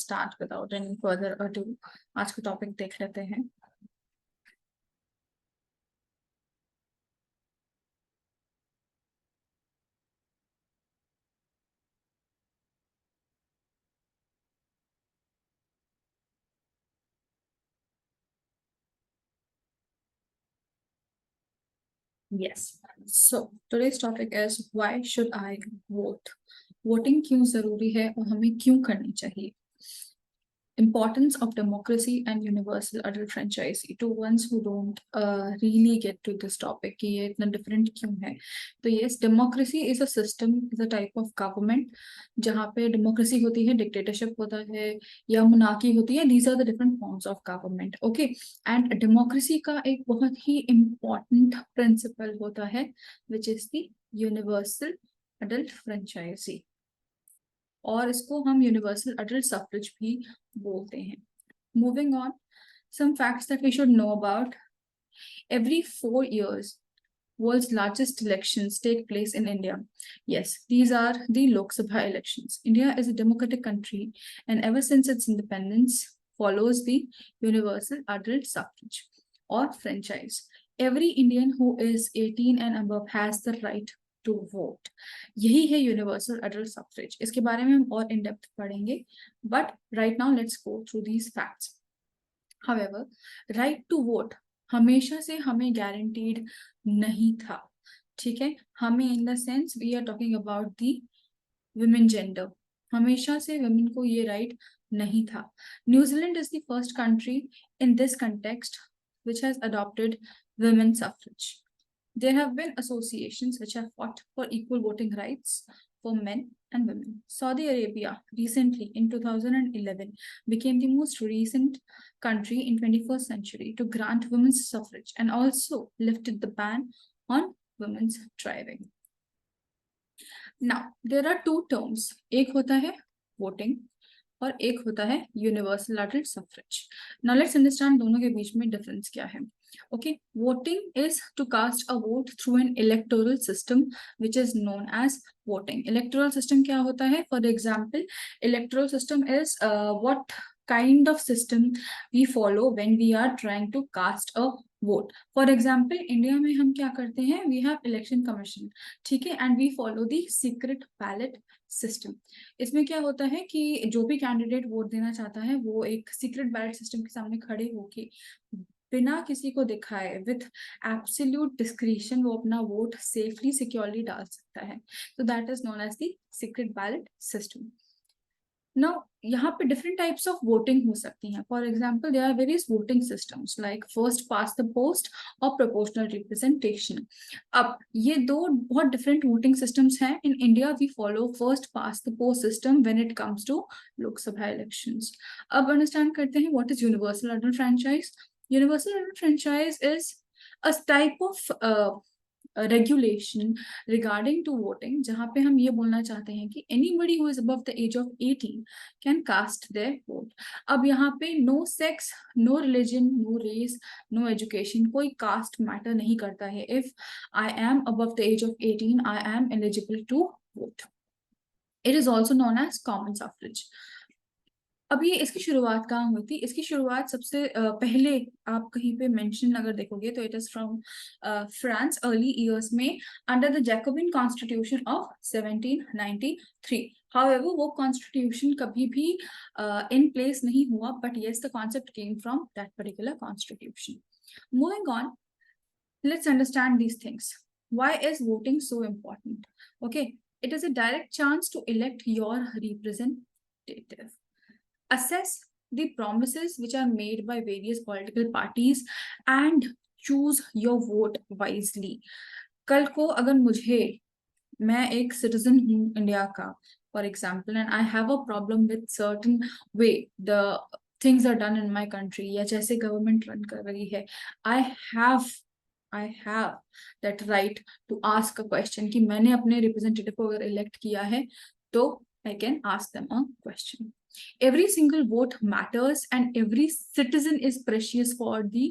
start without any further ado. आज का topic देख लेते हैं. Yes. So today's topic is why should I vote? Voting क्यों जरूरी है और हमें क्यों करनी चाहिए? Importance of democracy and universal adult franchisee to ones who don't really get to this topic कि ये इतना different क्यों है. तो yes, democracy is a system, is a type of government जहाँ पे democracy होती है, dictatorship होता है या monarchy होती है. These are the different forms of government. Okay, and democracy का एक बहुत ही important principle होता है which is the universal adult franchisee. और इसको हम यूनिवर्सल अडल्ट सफरेज भी बोलते हैं. Moving on, some facts that we should know about. Every 4 years, world's largest elections take place in India. Yes, these are the Lok Sabha elections. India is a democratic country and ever since its independence follows the universal adult suffrage or franchise. Every Indian who is 18 and above has the right to vote. यही है universal adult suffrage. इसके बारे में हम और in depth पढ़ेंगे, but right now let's go through these facts. However, right to vote हमेशा से हमें गारंटीड नहीं था. ठीक है, हमें in the sense we are talking about the women gender. हमेशा से वुमेन को ये राइट नहीं था. New Zealand is the first country in this context which has adopted women's suffrage. There have been associations which have fought for equal voting rights for men and women. Saudi Arabia recently in 2011 became the most recent country in 21st century to grant women's suffrage and also lifted the ban on women's driving. Now, there are two terms. एक होता है voting और एक होता है universal adult suffrage. Now let's understand दोनों के बीच में डिफरेंस क्या है. Okay, voting is to cast a vote through an electoral system which is known as voting. Electoral system क्या होता है? For example, electoral system is what kind of system we follow when we are trying to cast a vote. For example, India में हम क्या करते हैं? We have election commission, ठीक है, and we follow the secret ballot system. इसमें क्या होता है कि जो भी कैंडिडेट वोट देना चाहता है वो एक सीक्रेट बैलेट सिस्टम के सामने खड़े होके बिना किसी को दिखाए विथ एब्सोल्यूट डिस्क्रिशन वो अपना वोट सेफली सिक्योरली डाल सकता है. तो that is known as the secret ballot system. Now, यहाँ पे different types of voting हो सकती हैं. For example, there are various voting systems like first past the post और proportional representation. अब ये दो बहुत different voting systems हैं. In India, we follow first past the post system when it comes to Lok Sabha elections. अब understand करते हैं what is universal adult franchise. Universal adult franchise is a type of regulation regarding to voting जहां पे हम ये बोलना चाहते हैं कि anybody who is above the age of 18 can cast their vote. अब यहाँ पे no sex, no religion, no race, no education, कोई कास्ट मैटर नहीं करता है. If I am above the age of 18 I am eligible to vote. It is also known as common suffrage. अब ये इसकी शुरुआत कहाँ हुई थी? इसकी शुरुआत सबसे पहले आप कहीं पे मेंशन अगर देखोगे तो it is from France early years में under the Jacobin constitution of 1793. However वो कॉन्स्टिट्यूशन कभी भी इन प्लेस नहीं हुआ, but yes the concept came from that particular constitution. Moving on, let's understand these things. Why is voting so important? Okay, it is a direct chance to elect your representative. Assess the promises which are made by various political parties and choose your vote wisely. कल को अगर मैं एक citizen हूँ India का, for example, and I have a problem with certain way the things are done in my country या जैसे government run कर रही है, I have that right to ask a question कि मैंने अपने representative को अगर elect किया है तो I can ask them a question. Every single vote matters and every citizen is precious for the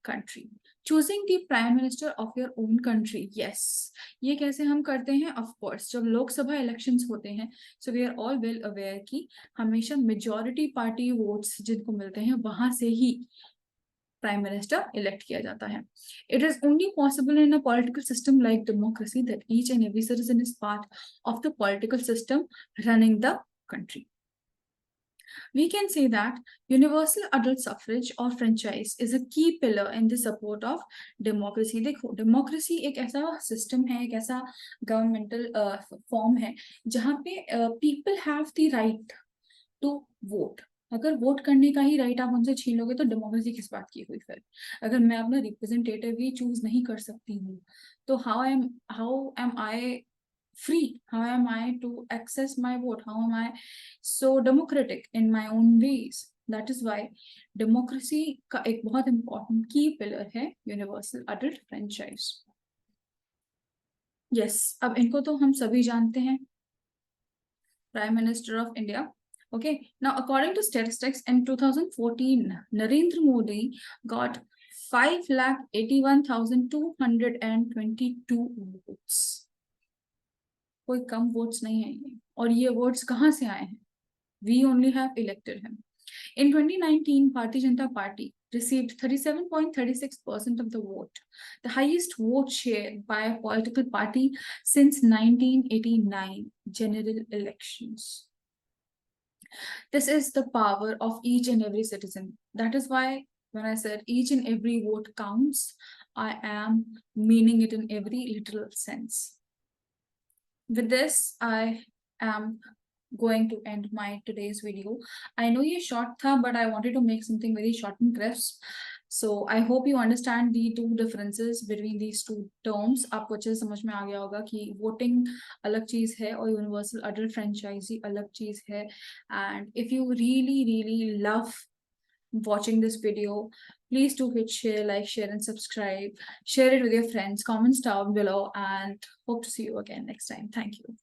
country. Choosing the prime minister of your own country, yes, ये कैसे हम करते हैं? ऑफ कोर्स जब लोकसभा इलेक्शंस होते हैं, so we are all well aware कि हमेशा मेजॉरिटी पार्टी वोट्स जिनको मिलते हैं वहां से ही प्राइम मिनिस्टर इलेक्ट किया जाता है. It is only possible in a political system like democracy that each and every citizen is part of the political system running the country. We can say that universal adult suffrage or franchise is a key pillar in the support of democracy. देखो, democracy एक ऐसा system है, एक ऐसा governmental form है जहाँ पे people have the right to vote. अगर वोट करने का ही राइट आप उनसे छीन लोगे तो डेमोक्रेसी किस बात की हुई फिर? अगर मैं अपना रिप्रेजेंटेटिव ही चूज नहीं कर सकती हूँ तो how am I free? How am I to access my vote? How am I so democratic in my own ways? That is why democracy का एक बहुत important key pillar है universal adult franchise. Yes, अब इनको तो हम सभी जानते हैं, Prime Minister of India. Okay, now according to statistics in 2014, Narendra Modi got 5,81,222 votes. कोई कम वोट्स नहीं है ये, और ये वोट्स कहाँ से आए हैं? We only have elected him. In 2019, Bharatiya Janata Party received 37.36% of the vote, the highest vote share by a political party since 1989 general elections. This is the power of each and every citizen. That is why when I said each and every vote counts, I am meaning it in every literal sense. With this, I am going to end my today's video. I know ये short था, but I wanted to make something very short and crisp. So I hope you understand the two differences between these two terms. आपको अच्छे से समझ में आ गया होगा कि voting अलग चीज है और universal adult franchise अलग चीज है. And if you really love watching this video, please do hit share, like, share and subscribe. Share it with your friends, comments down below, and hope to see you again next time. Thank you.